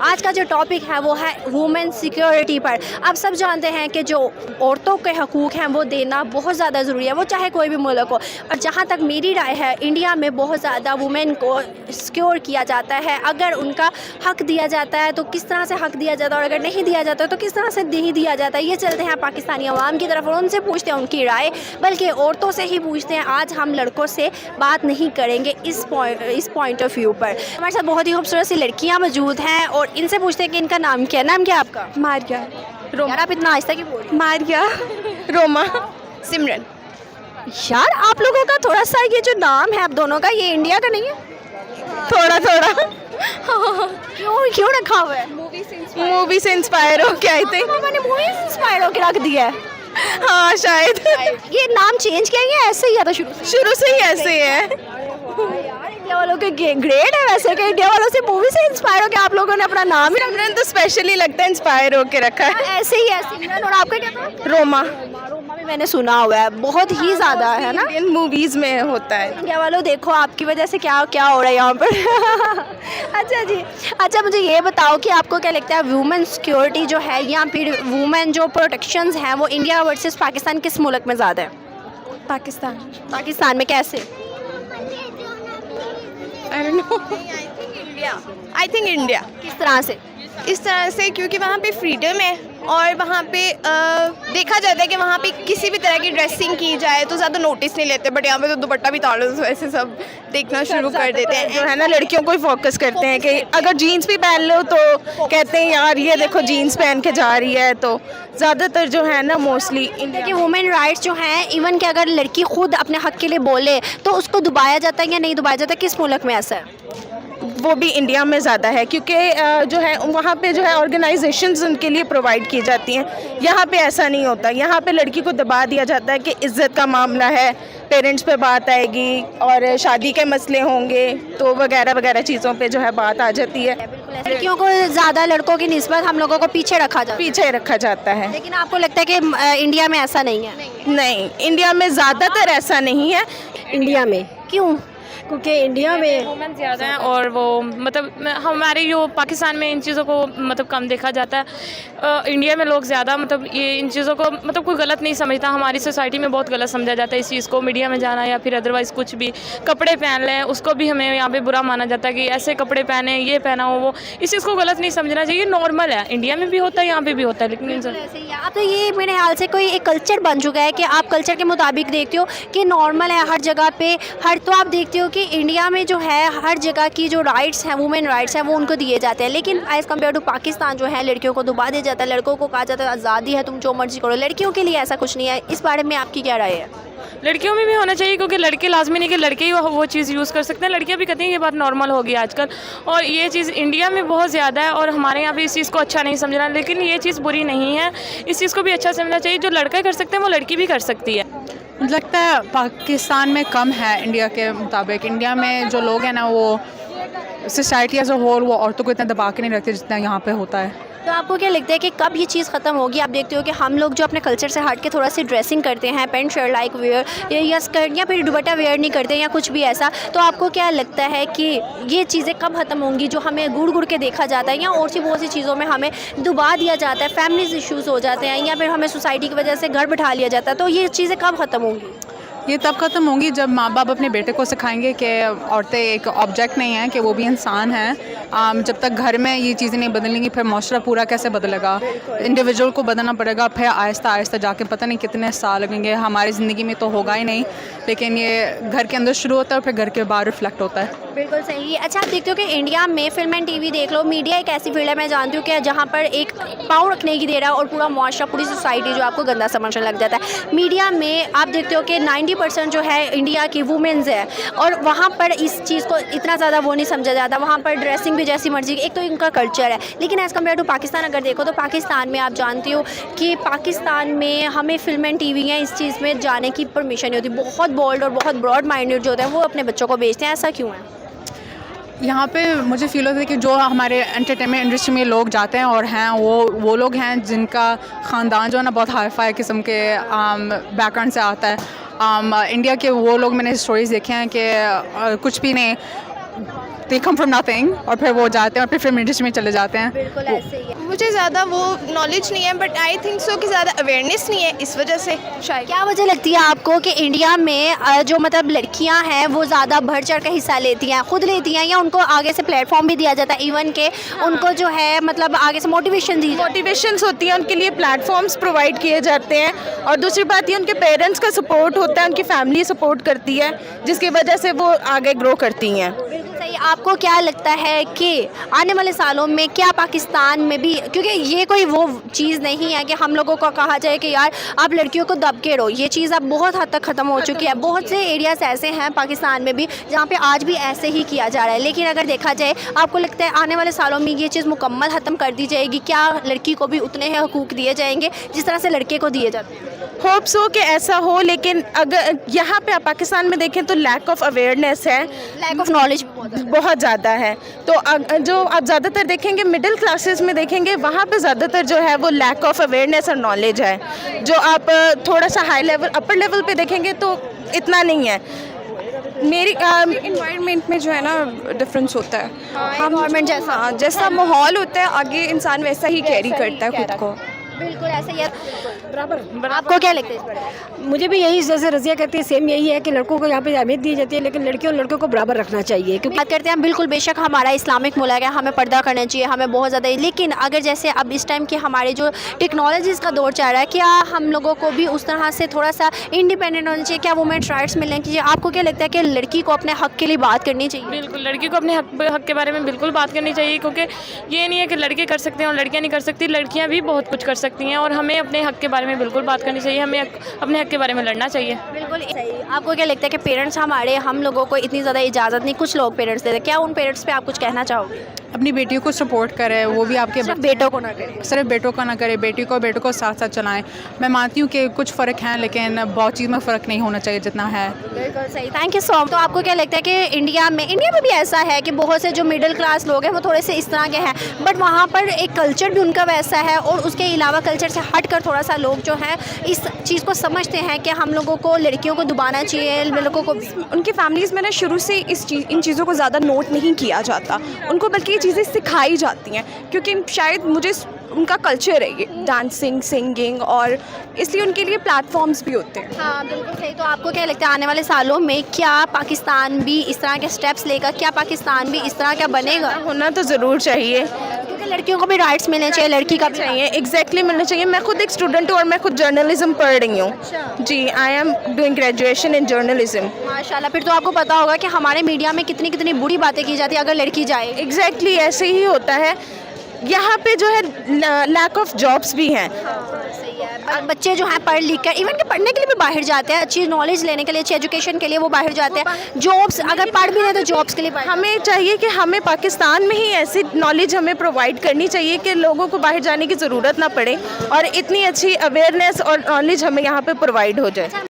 आज का जो टॉपिक है वो है वुमेन सिक्योरिटी पर। अब सब जानते हैं कि जो औरतों के हकूक़ हैं वो देना बहुत ज़्यादा ज़रूरी है, वो चाहे कोई भी मुल्क हो। और जहाँ तक मेरी राय है, इंडिया में बहुत ज़्यादा वुमेन को सिक्योर किया जाता है। अगर उनका हक दिया जाता है तो किस तरह से हक दिया जाता है, और अगर नहीं दिया जाता तो किस तरह से नहीं दिया जाता है। ये चलते हैं पाकिस्तानी अवाम की तरफ और उनसे पूछते हैं उनकी राय, बल्कि औरतों से ही पूछते हैं। आज हम लड़कों से बात नहीं करेंगे इस पॉइंट ऑफ व्यू पर। हमारे साथ बहुत ही खूबसूरत सी लड़कियाँ मौजूद हैं और इनसे पूछते हैं कि इनका नाम क्या है। नाम क्या है आपका? मारिया। यार आप इतना आहिस्ता क्यों बोल रही मारिया। रोमा। सिमरन। हैं? यार आप लोगों का थोड़ा सा ये जो नाम है आप दोनों का, ये इंडिया का नहीं है? थोड़ा थोड़ा क्यों रखा हुआ है? मूवी से इंस्पायर हो क्या? आई थिंक मैंने मूवी से इंस्पायर होकर रख दिया है। हाँ शायद। ये नाम चेंज किया या ऐसे ही था शुरू से? शुरू से ही ऐसे ही है। यार इंडिया वालों के ग्रेट है वैसे कि इंडिया वालों से मूवी से इंस्पायर होकर आप लोगों ने अपना नाम ही सिमरन तो स्पेशली लगता है इंस्पायर होके रखा है। ऐसे ही है। सिमरन। और आपका क्या था? रोमा। रोमा भी मैंने सुना हुआ है, बहुत ही ज़्यादा है ना इंडियन मूवीज में होता है। इंडिया वालों। देखो आपकी वजह से क्या क्या हो रहा है यहाँ पर। अच्छा जी। अच्छा मुझे ये बताओ कि आपको क्या लगता है वुमेन सिक्योरिटी जो है या फिर वुमेन जो प्रोटेक्शंस हैं वो इंडिया वर्सेस पाकिस्तान किस मुल्क में ज़्यादा है? पाकिस्तान। पाकिस्तान में कैसे? I don't know. I think India. किस तरह से? इस तरह से क्योंकि वहाँ पे फ्रीडम है और वहाँ पे देखा जाता है कि वहाँ पे किसी भी तरह की ड्रेसिंग की जाए तो ज़्यादा नोटिस नहीं लेते, बट यहाँ पे तो दुपट्टा भी ताड़ो तो ऐसे सब देखना शुरू कर देते हैं। जो है ना लड़कियों को ही फोकस करते हैं कि अगर जीन्स भी पहन लो तो कहते हैं यार ये देखो जीन्स पहन के जा रही है। तो ज़्यादातर जो है ना मोस्टली कि वुमेन राइट्स जो हैं, इवन कि अगर लड़की खुद अपने हक के लिए बोले तो उसको दबाया जाता है या नहीं दबाया जाता? किस मुल्क में ऐसा है? वो भी इंडिया में ज़्यादा है क्योंकि जो है वहाँ पे जो है ऑर्गेनाइजेशंस उनके लिए प्रोवाइड की जाती हैं। यहाँ पे ऐसा नहीं होता। यहाँ पे लड़की को दबा दिया जाता है कि इज़्ज़त का मामला है, पेरेंट्स पे बात आएगी और शादी के मसले होंगे तो वगैरह वगैरह चीज़ों पे जो है बात आ जाती है। लड़कियों को ज़्यादा लड़कों की निस्बत हम लोगों को पीछे रखा जाता है। पीछे रखा जाता है। लेकिन आपको लगता है कि इंडिया में ऐसा नहीं है? नहीं, इंडिया में ज़्यादातर ऐसा नहीं है। इंडिया में क्यों? क्योंकि इंडिया में वुमेन ज़्यादा हैं और वो मतलब हमारे जो पाकिस्तान में इन चीज़ों को मतलब कम देखा जाता है। इंडिया में लोग ज़्यादा मतलब ये इन चीज़ों को मतलब कोई गलत नहीं समझता। हमारी सोसाइटी में बहुत गलत समझा जाता है इस चीज़ को। मीडिया में जाना या फिर अदरवाइज़ कुछ भी कपड़े पहन लें उसको भी हमें यहाँ पे बुरा माना जाता है कि ऐसे कपड़े पहने, ये पहना हो वो। इस चीज़ को गलत नहीं समझना चाहिए, नॉर्मल है। इंडिया में भी होता है, यहाँ पर भी होता है। लेकिन ऐसे ही है। अब तो ये मेरे ख्याल से कोई एक कल्चर बन चुका है कि आप कल्चर के मुताबिक देखते हो कि नॉर्मल है हर जगह पे। तो आप देखते हो कि इंडिया में जो है हर जगह की जो राइट्स हैं, वुमेन राइट्स हैं, वो उनको दिए जाते हैं। लेकिन एज़ कम्पेयर टू पाकिस्तान जो है लड़कियों को दबा दिया जाता है, लड़कों को कहा जाता है आज़ादी है, तुम जो मर्जी करो। लड़कियों के लिए ऐसा कुछ नहीं है। इस बारे में आपकी क्या राय है? लड़कियों में भी होना चाहिए क्योंकि लड़के लाजमी नहीं कि लड़के ही वो चीज़ यूज़ कर सकते हैं। लड़कियां भी कहती हैं ये बात नॉर्मल हो गई आजकल, और ये चीज़ इंडिया में बहुत ज़्यादा है और हमारे यहाँ पे इस चीज़ को अच्छा नहीं समझना। लेकिन ये चीज़ बुरी नहीं है, इस चीज़ को भी अच्छा समझना चाहिए। जो लड़का कर सकते हैं वो लड़की भी कर सकती है। मुझे लगता है पाकिस्तान में कम है इंडिया के मुताबिक। इंडिया में जो लोग हैं ना वो सोसाइटी एज अ होल वो औरतों को इतना दबा के नहीं रखते जितना यहाँ पे होता है। तो आपको क्या लगता है कि कब ये चीज़ ख़त्म होगी? आप देखते हो कि हम लोग जो अपने कल्चर से हट के थोड़ा सी ड्रेसिंग करते हैं, पैंट शर्ट लाइक वेयर या स्कर्ट या फिर दुपट्टा वेयर नहीं करते या कुछ भी ऐसा, तो आपको क्या लगता है कि ये चीज़ें कब ख़त्म होंगी जो हमें घूर घूर के देखा जाता है या और सी बहुत सी चीज़ों में हमें दबा दिया जाता है, फैमिलीज इश्यूज़ हो जाते हैं या फिर हमें सोसाइटी की वजह से घर बैठा लिया जाता है, तो ये चीज़ें कब ख़त्म होंगी? ये तब ख़त्म होंगी जब माँ बाप अपने बेटे को सिखाएंगे कि औरतें एक ऑब्जेक्ट नहीं हैं, कि वो भी इंसान हैं। जब तक घर में ये चीज़ें नहीं बदलेंगी फिर माशरा पूरा कैसे बदलेगा? इंडिविजुअल को बदलना पड़ेगा, फिर आहिस्ता आहिस्ता जाके पता नहीं कितने साल लगेंगे। हमारी ज़िंदगी में तो होगा ही नहीं, लेकिन ये घर के अंदर शुरू होता है और फिर घर के बाहर रिफ्लेक्ट होता है। बिल्कुल सही। अच्छा आप देखते हो कि इंडिया में फिल्म एंड टीवी देख लो, मीडिया एक ऐसी फील्ड है, मैं जानती हूँ कि जहाँ पर एक पाँव रखने की देर है और पूरा मुआशरा, पूरी सोसाइटी जो आपको गंदा समझने लग जाता है। मीडिया में आप देखते हो कि 90% जो है इंडिया की वुमेन्स है और वहाँ पर इस चीज़ को इतना ज़्यादा वो नहीं समझा जाता। वहाँ पर ड्रेसिंग भी जैसी मर्जी, एक तो इनका कल्चर है। लेकिन एज़ कम्पेयर टू पाकिस्तान अगर देखो तो पाकिस्तान में आप जानती हो कि पाकिस्तान में हमें फिल्म एंड टीवी या इस चीज़ में जाने की परमिशन नहीं होती। बहुत बोल्ड और बहुत ब्रॉड माइंडेड जो होते हैं वो अपने बच्चों को भेजते हैं। ऐसा क्यों है? यहाँ पे मुझे फ़ील होता है कि जो हमारे एंटरटेनमेंट इंडस्ट्री में लोग जाते हैं और हैं वो लोग हैं जिनका ख़ानदान जो है ना बहुत हाई फाई किस्म के बैकग्राउंड से आता है। इंडिया के वो लोग मैंने स्टोरीज़ देखे हैं कि कुछ भी नहीं, दे कम फ्रॉम नथिंग और फिर वो जाते हैं और फिर फिल्म इंडस्ट्री में चले जाते हैं। बिल्कुल ऐसे ही है। मुझे ज़्यादा वो नॉलेज नहीं है, बट आई थिंक सो कि ज़्यादा अवेयरनेस नहीं है, इस वजह से शायद। क्या वजह लगती है आपको कि इंडिया में जो मतलब लड़कियां हैं वो ज़्यादा बढ़ चढ़ कर हिस्सा लेती हैं, खुद लेती हैं, या उनको आगे से प्लेटफॉर्म भी दिया जाता है, इवन के उनको जो है मतलब आगे से मोटिवेशन दी जाती है? मोटिवेशंस होती हैं, उनके लिए प्लेटफॉर्म्स प्रोवाइड किए जाते हैं, और दूसरी बात ये उनके पेरेंट्स का सपोर्ट होता है, उनकी फैमिली सपोर्ट करती है, जिसकी वजह से वो आगे ग्रो करती हैं। बिल्कुल सही। आपको क्या लगता है कि आने वाले सालों में क्या पाकिस्तान में भी, क्योंकि ये कोई वो चीज़ नहीं है कि हम लोगों को कहा जाए कि यार आप लड़कियों को दब के रहो, ये चीज़ अब बहुत हद तक ख़त्म हो चुकी है। बहुत से एरियाज़ ऐसे हैं पाकिस्तान में भी जहाँ पे आज भी ऐसे ही किया जा रहा है, लेकिन अगर देखा जाए आपको लगता है आने वाले सालों में ये चीज़ मुकम्मल ख़त्म कर दी जाएगी? क्या लड़की को भी उतने ही हकूक़ दिए जाएंगे जिस तरह से लड़के को दिए जाते हैं? होप सो कि ऐसा हो, लेकिन अगर यहाँ पे आप पाकिस्तान में देखें तो लैक ऑफ अवेयरनेस है, लैक ऑफ नॉलेज बहुत ज़्यादा है। तो जो आप ज़्यादातर देखेंगे मिडिल क्लासेस में देखेंगे, वहाँ पे ज़्यादातर जो है वो लैक ऑफ अवेयरनेस और नॉलेज है। जो आप थोड़ा सा हाई लेवल अपर लेवल पे देखेंगे तो इतना नहीं है। मेरी इन्वायरमेंट में जो है ना डिफरेंस होता है, एनवायरनमेंट जैसा। हाँ, जैसा माहौल होता है आगे इंसान वैसा ही कैरी करता है खुद को। बिल्कुल ऐसा ही है। बराबर। आपको क्या लगता है इस पर? मुझे भी यही, जैसे रज़िया कहती है, सेम यही है कि लड़कों को यहाँ पे अहमियत दी जाती है, लेकिन लड़कियों और लड़कों को बराबर रखना चाहिए। क्योंकि बात करते हैं, बिल्कुल बेशक हमारा इस्लामिक मुल्क है, हमें पर्दा करना चाहिए, हमें बहुत ज़्यादा, लेकिन अगर जैसे अब इस टाइम के हमारे जो टेक्नोलॉजीज़ का दौर चल रहा है, क्या हम लोगों को भी उस तरह से थोड़ा सा इंडिपेंडेंट होना चाहिए? क्या वुमेन्स राइट्स मिलने चाहिए? आपको क्या लगता है कि लड़की को अपने हक़ के लिए बात करनी चाहिए? बिल्कुल, लड़की को अपने हक के बारे में बिल्कुल बात करनी चाहिए, क्योंकि ये नहीं है कि लड़के कर सकते हैं और लड़कियां नहीं कर सकती। लड़कियां भी बहुत कुछ कर सकती हैं और हमें अपने हक के बारे में बिल्कुल बात करनी चाहिए, हमें अपने हक के बारे में लड़ना चाहिए। बिल्कुल सही। आपको क्या लगता है कि पेरेंट्स हम लोगों को इतनी ज़्यादा इजाज़त नहीं, कुछ लोग पेरेंट्स देते हैं, क्या उन पेरेंट्स पे आप कुछ कहना चाहोगे? अपनी बेटियों को सपोर्ट करें, वो भी आपके सिर्फ बेटों को ना करें। सिर्फ बेटों का ना करे, बेटों को साथ साथ चलाएं। मैं मानती हूँ कि कुछ फ़र्क हैं, लेकिन बहुत चीज़ में फ़र्क नहीं होना चाहिए जितना है। बिल्कुल सही, थैंक यू सो मच। तो आपको क्या लगता है कि इंडिया में भी ऐसा है कि बहुत से जो मिडिल क्लास लोग हैं वो थोड़े से इस तरह के हैं, बट वहाँ पर एक कल्चर भी उनका वैसा है, और उसके अलावा कल्चर से हट कर थोड़ा सा लोग जो हैं इस चीज़ को समझते हैं कि हम लोगों को लड़कियों को दबाना चाहिए, लड़कों को? उनकी फैमिलीज़ में ना शुरू से इन चीज़ों को ज़्यादा नोट नहीं किया जाता उनको, बल्कि ये चीज़ें सिखाई जाती हैं, क्योंकि शायद मुझे उनका कल्चर है ये डांसिंग, सिंगिंग, और इसलिए उनके लिए प्लेटफॉर्म्स भी होते हैं। हाँ बिल्कुल सही। तो आपको क्या लगता है आने वाले सालों में क्या पाकिस्तान भी इस तरह के स्टेप्स लेगा? क्या पाकिस्तान भी इस तरह का बनेगा? होना तो ज़रूर चाहिए, क्योंकि लड़कियों को भी राइट्स मिलने चाहिए, लड़की का भी चाहिए, एग्जैक्टली मिलना चाहिए। मैं खुद एक स्टूडेंट हूँ और मैं खुद जर्नलिज्म पढ़ रही हूँ। जी, I am doing graduation in journalism. माशाल्लाह, फिर तो आपको पता होगा कि हमारे मीडिया में कितनी कितनी बुरी बातें की जाती है अगर लड़की जाए। एग्जैक्टली ऐसे ही होता है। यहाँ पे जो है लैक ऑफ जॉब्स भी हैं। सही है। और बच्चे जो हैं पढ़ लिख कर, इवन के पढ़ने के लिए भी बाहर जाते हैं, अच्छी नॉलेज लेने के लिए, अच्छी एजुकेशन के लिए वो बाहर जाते हैं। जॉब्स अगर पढ़ भी रहे तो जॉब्स के लिए हमें चाहिए कि हमें पाकिस्तान में ही ऐसी नॉलेज हमें प्रोवाइड करनी चाहिए कि लोगों को बाहर जाने की ज़रूरत ना पड़े, और इतनी अच्छी अवेयरनेस और नॉलेज हमें यहाँ पे प्रोवाइड हो जाए।